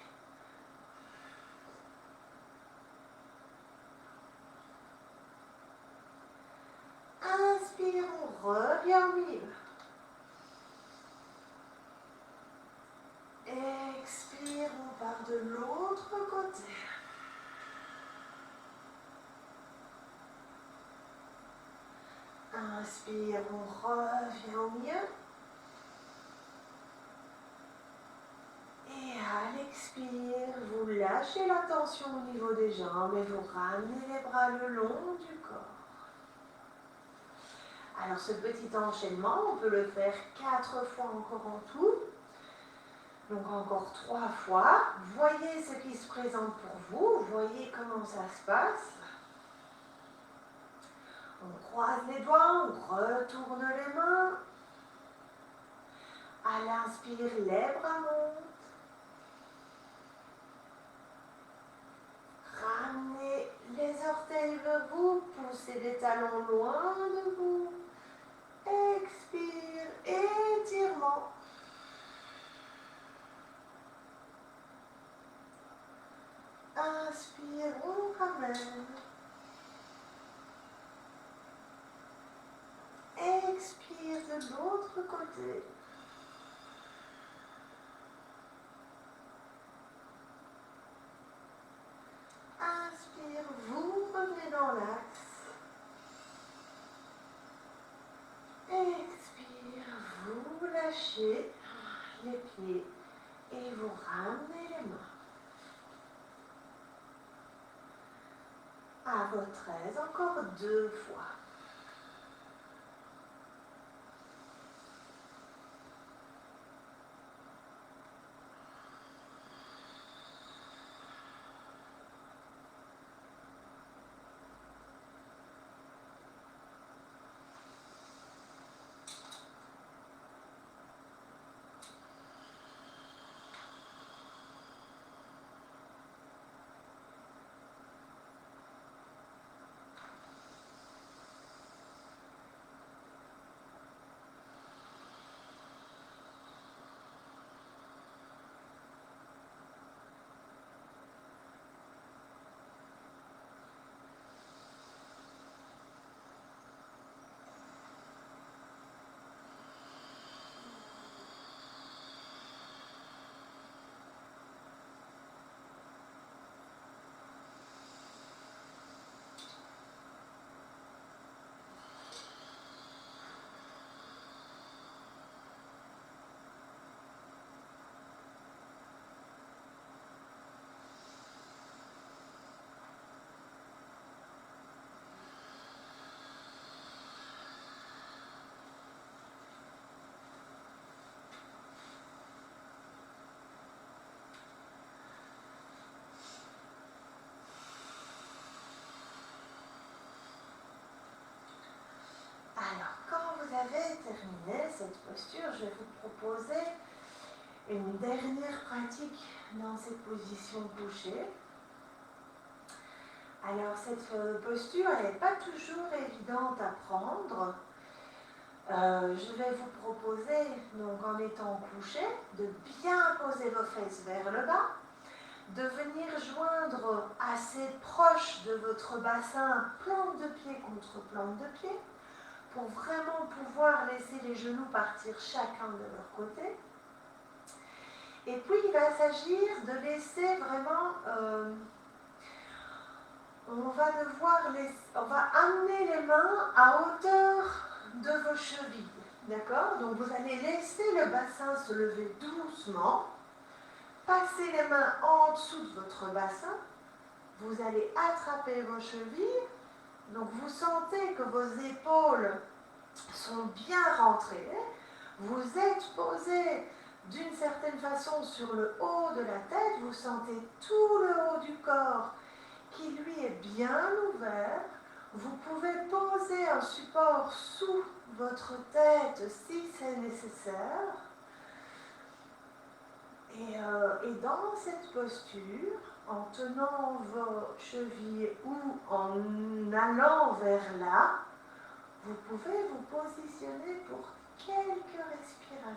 Inspire, on revient au milieu. Expire, on part de l'autre côté. Inspire, on revient au milieu. Et à l'expire, vous lâchez la tension au niveau des jambes et vous ramenez les bras le long du corps. Alors ce petit enchaînement, on peut le faire 4 fois encore en tout. Donc encore 3 fois. Voyez ce qui se présente pour vous. Voyez comment ça se passe. On croise les doigts, on retourne les mains. À l'inspire, les bras montent. Ramenez les orteils vers vous, poussez les talons loin de vous. Expire, étirement. Inspire, on ramène. Expire de l'autre côté. attachez les pieds et vous ramenez les mains. À votre aise, encore 2 fois. Alors, quand vous avez terminé cette posture, je vais vous proposer une dernière pratique dans cette position couchée. Alors, cette posture, elle n'est pas toujours évidente à prendre. Je vais vous proposer, donc en étant couché, de bien poser vos fesses vers le bas, de venir joindre assez proche de votre bassin plante de pied contre plante de pied, pour vraiment pouvoir laisser les genoux partir chacun de leur côté. Et puis il va s'agir de laisser vraiment, on va amener les mains à hauteur de vos chevilles, d'accord? Donc vous allez laisser le bassin se lever doucement, passer les mains en dessous de votre bassin, vous allez attraper vos chevilles, donc vous sentez que vos épaules sont bien rentrées, vous êtes posé d'une certaine façon sur le haut de la tête, vous sentez tout le haut du corps qui lui est bien ouvert. Vous pouvez poser un support sous votre tête si c'est nécessaire. Et dans cette posture, en tenant vos chevilles ou en allant vers là, vous pouvez vous positionner pour quelques respirations.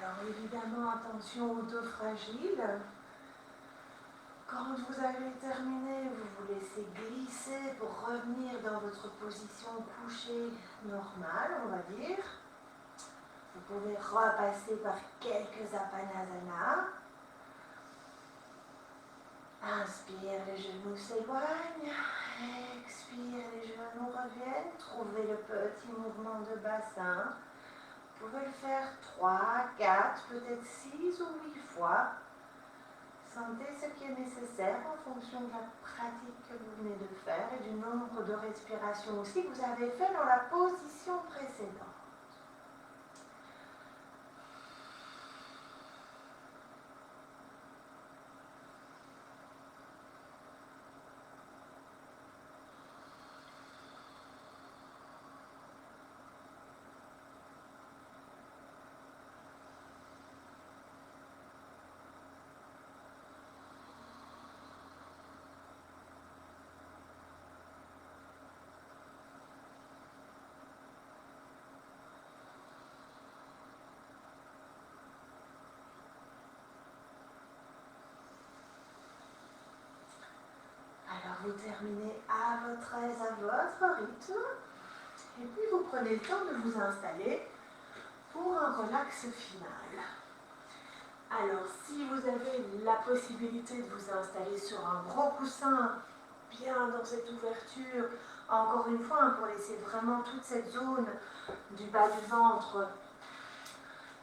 Alors évidemment, attention au dos fragile. Quand vous avez terminé, vous vous laissez glisser pour revenir dans votre position couchée normale, on va dire. Vous pouvez repasser par quelques apanasana. Inspire, les genoux s'éloignent. Expire, les genoux reviennent. Trouvez le petit mouvement de bassin. Vous pouvez le faire 3, 4, peut-être 6 ou 8 fois. Sentez ce qui est nécessaire en fonction de la pratique que vous venez de faire et du nombre de respirations aussi que vous avez fait dans la position précédente. Vous terminez à votre aise, à votre rythme. Et puis vous prenez le temps de vous installer pour un relax final. Alors, si vous avez la possibilité de vous installer sur un gros coussin, bien dans cette ouverture, encore une fois, pour laisser vraiment toute cette zone du bas du ventre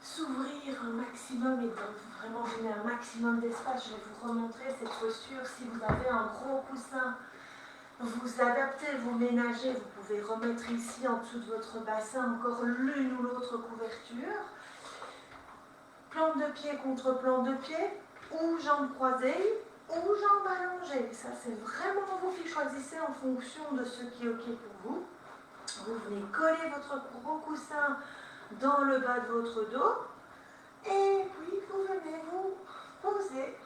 s'ouvrir un maximum et vraiment donner un maximum d'espace. Je vais vous remontrer cette posture. Si vous avez un gros coussin, vous adaptez, vous ménagez, vous pouvez remettre ici en dessous de votre bassin encore l'une ou l'autre couverture. Plante de pied contre plante de pied, ou jambes croisées, ou jambes allongées. Ça, c'est vraiment vous qui choisissez en fonction de ce qui est OK pour vous. Vous venez coller votre gros coussin dans le bas de votre dos, et puis vous venez vous poser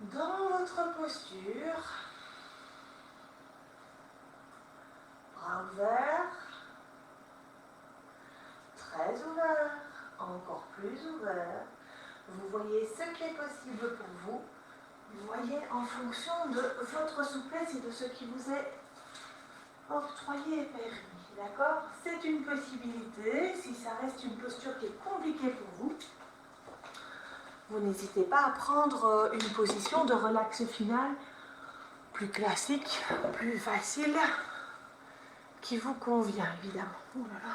dans votre posture. Bras ouverts, très ouverts, encore plus ouverts. Vous voyez ce qui est possible pour vous. Vous voyez en fonction de votre souplesse et de ce qui vous est octroyé et permis. D'accord? C'est une possibilité. Si ça reste une posture qui est compliquée pour vous, vous n'hésitez pas à prendre une position de relax final plus classique, plus facile, qui vous convient évidemment. Oh là là.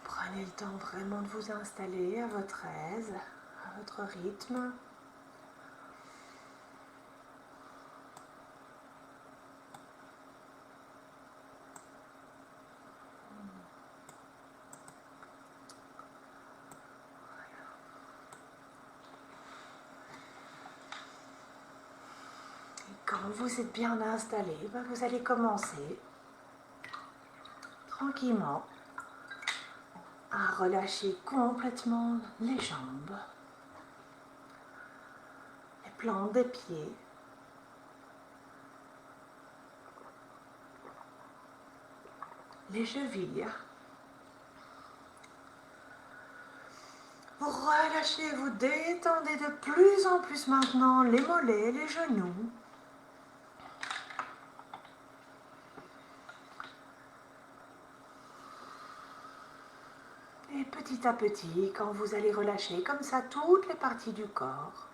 Prenez le temps vraiment de vous installer à votre aise, à votre rythme. Et quand vous êtes bien installé, vous allez commencer tranquillement à relâcher complètement les jambes, les plantes des pieds, les chevilles. Vous relâchez, vous détendez de plus en plus maintenant les mollets, les genoux. Et petit à petit, quand vous allez relâcher comme ça toutes les parties du corps,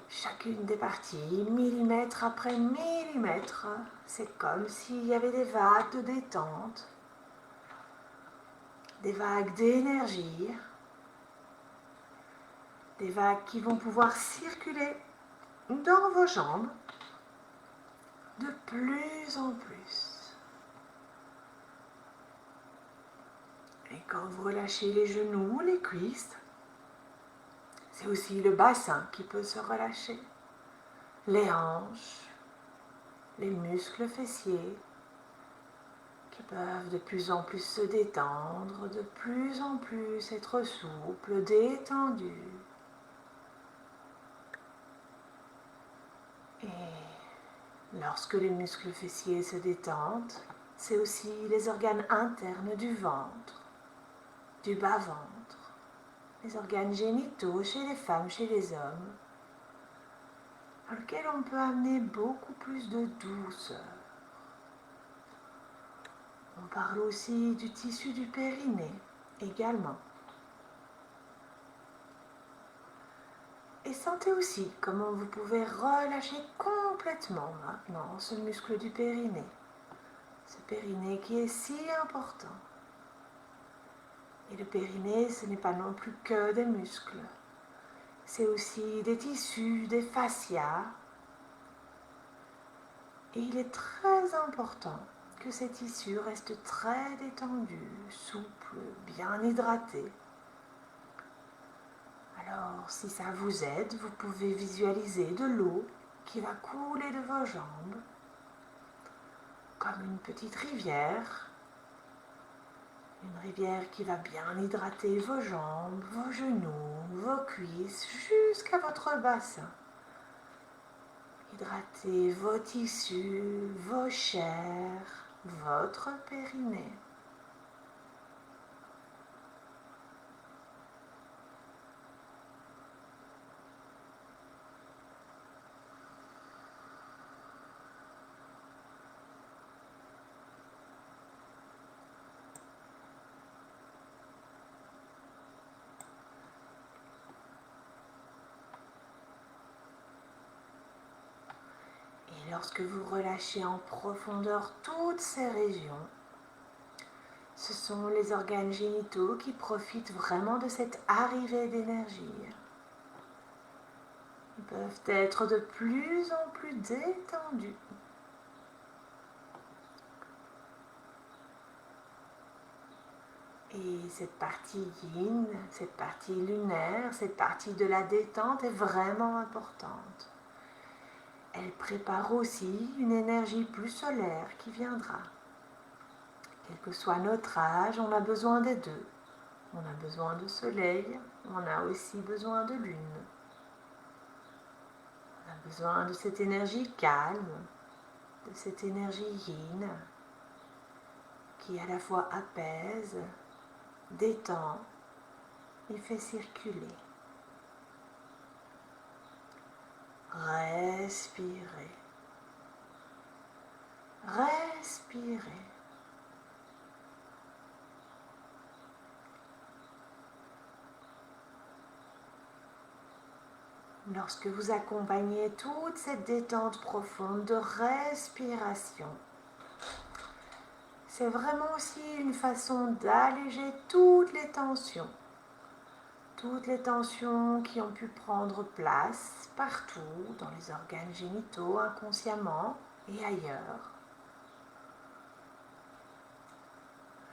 chacune des parties, millimètre après millimètre, c'est comme s'il y avait des vagues de détente, des vagues d'énergie, des vagues qui vont pouvoir circuler dans vos jambes de plus en plus. Et quand vous relâchez les genoux, les cuisses, c'est aussi le bassin qui peut se relâcher, les hanches, les muscles fessiers qui peuvent de plus en plus se détendre, de plus en plus être souples, détendus. Et lorsque les muscles fessiers se détendent, c'est aussi les organes internes du ventre, du bas-ventre, les organes génitaux chez les femmes, chez les hommes, dans lesquels on peut amener beaucoup plus de douceur. On parle aussi du tissu du périnée également. Et sentez aussi comment vous pouvez relâcher complètement maintenant ce muscle du périnée. Ce périnée qui est si important. Et le périnée, ce n'est pas non plus que des muscles. C'est aussi des tissus, des fascias. Et il est très important que ces tissus restent très détendus, souples, bien hydratés. Alors, si ça vous aide, vous pouvez visualiser de l'eau qui va couler de vos jambes, comme une petite rivière. Une rivière qui va bien hydrater vos jambes, vos genoux, vos cuisses, jusqu'à votre bassin. Hydrater vos tissus, vos chairs, votre périnée. Et lorsque vous relâchez en profondeur toutes ces régions, ce sont les organes génitaux qui profitent vraiment de cette arrivée d'énergie. Ils peuvent être de plus en plus détendus. Et cette partie yin, cette partie lunaire, cette partie de la détente est vraiment importante. Elle prépare aussi une énergie plus solaire qui viendra. Quel que soit notre âge, on a besoin des deux. On a besoin de soleil, on a aussi besoin de lune. On a besoin de cette énergie calme, de cette énergie yin, qui à la fois apaise, détend et fait circuler. Respirez. Respirez. Lorsque vous accompagnez toute cette détente profonde de respiration, c'est vraiment aussi une façon d'alléger toutes les tensions qui ont pu prendre place partout dans les organes génitaux, inconsciemment et ailleurs.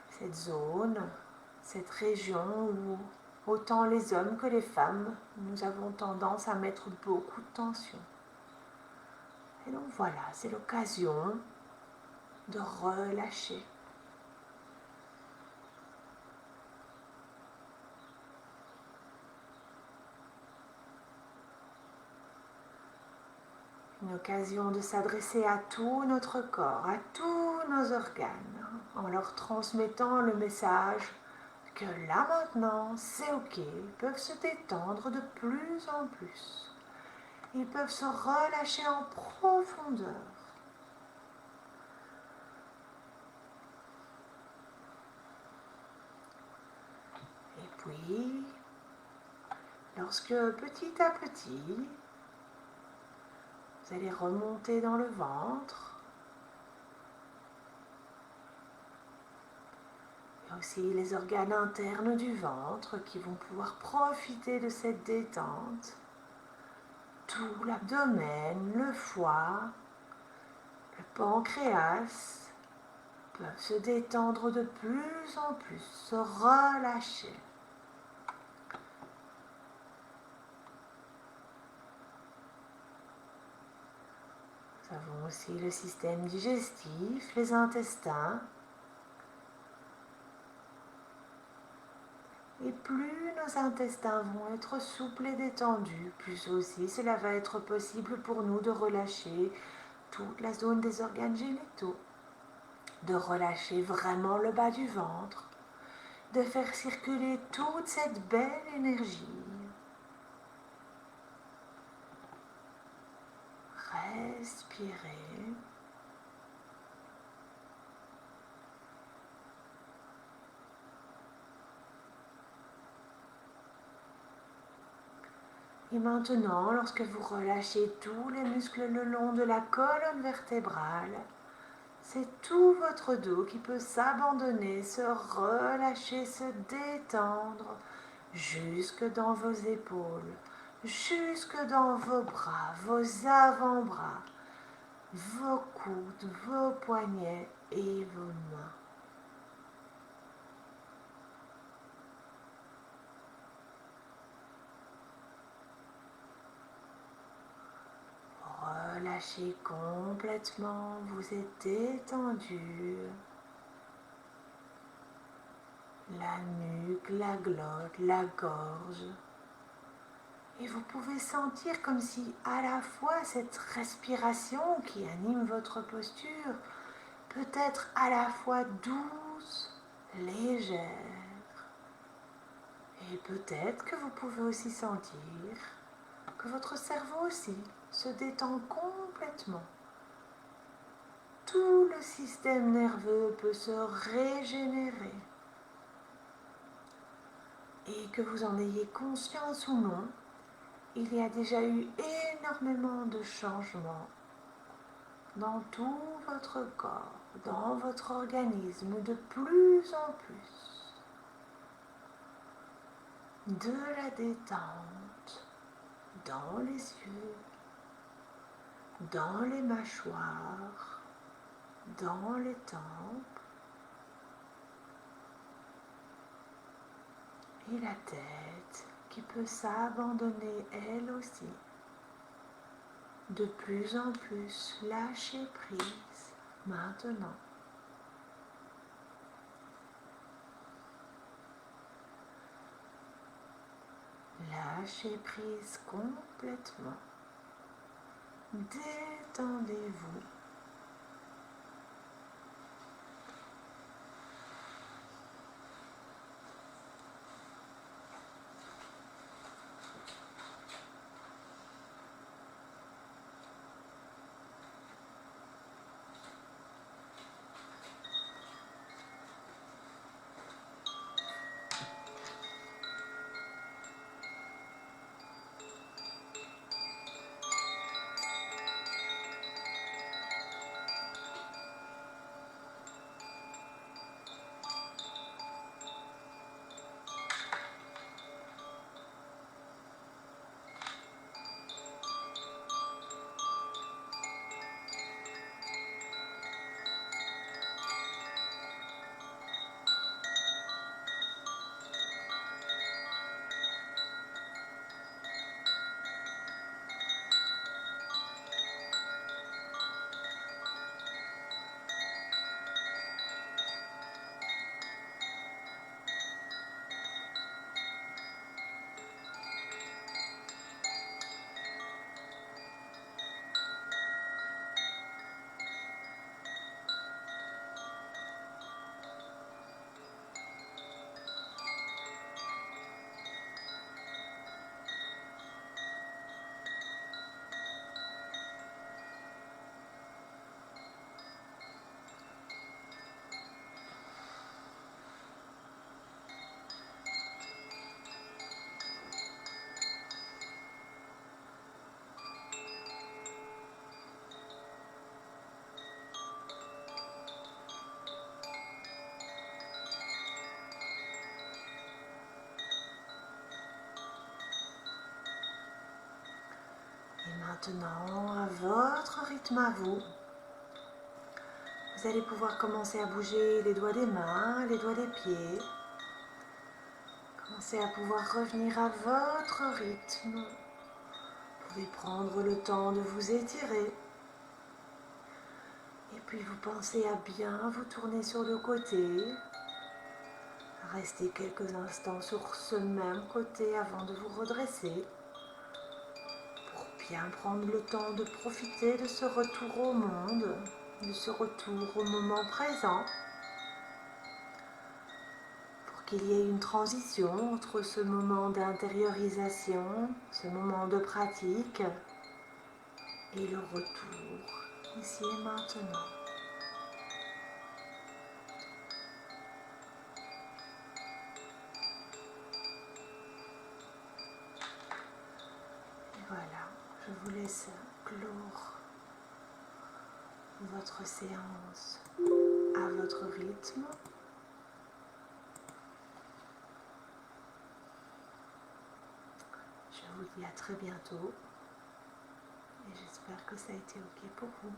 Cette zone, cette région où autant les hommes que les femmes, nous avons tendance à mettre beaucoup de tension. Et donc voilà, c'est l'occasion de relâcher. Une occasion de s'adresser à tout notre corps, à tous nos organes, en leur transmettant le message que là maintenant, c'est ok, ils peuvent se détendre de plus en plus. Ils peuvent se relâcher en profondeur. Et puis, lorsque petit à petit, vous allez remonter dans le ventre, il y a aussi les organes internes du ventre qui vont pouvoir profiter de cette détente. Tout l'abdomen, le foie, le pancréas peuvent se détendre de plus en plus, se relâcher. Nous avons aussi le système digestif, les intestins. Et plus nos intestins vont être souples et détendus, plus aussi cela va être possible pour nous de relâcher toute la zone des organes génitaux, de relâcher vraiment le bas du ventre, de faire circuler toute cette belle énergie. Respirez. Et maintenant, lorsque vous relâchez tous les muscles le long de la colonne vertébrale, c'est tout votre dos qui peut s'abandonner, se relâcher, se détendre jusque dans vos épaules, jusque dans vos bras, vos avant-bras, vos coudes, vos poignets et vos mains. Relâchez Relâchez complètement, vous êtes détendu. La nuque, la glotte, la gorge. Et vous pouvez sentir comme si à la fois cette respiration qui anime votre posture peut être à la fois douce, légère. Et peut-être que vous pouvez aussi sentir que votre cerveau aussi se détend complètement. Tout le système nerveux peut se régénérer. Et que vous en ayez conscience ou non, il y a déjà eu énormément de changements dans tout votre corps, dans votre organisme, de plus en plus. De la détente dans les yeux, dans les mâchoires, dans les tempes et la tête qui peut s'abandonner elle aussi. De plus en plus, lâchez prise maintenant. Lâchez prise complètement. Détendez-vous. Maintenant, à votre rythme à vous, vous allez pouvoir commencer à bouger les doigts des mains, les doigts des pieds. Commencez à pouvoir revenir à votre rythme. Vous pouvez prendre le temps de vous étirer. Et puis vous pensez à bien vous tourner sur le côté. Restez quelques instants sur ce même côté avant de vous redresser. Bien prendre le temps de profiter de ce retour au monde, de ce retour au moment présent, pour qu'il y ait une transition entre ce moment d'intériorisation, ce moment de pratique et le retour ici et maintenant. Et voilà, je vous laisse clore votre séance à votre rythme. Je vous dis à très bientôt et j'espère que ça a été OK pour vous.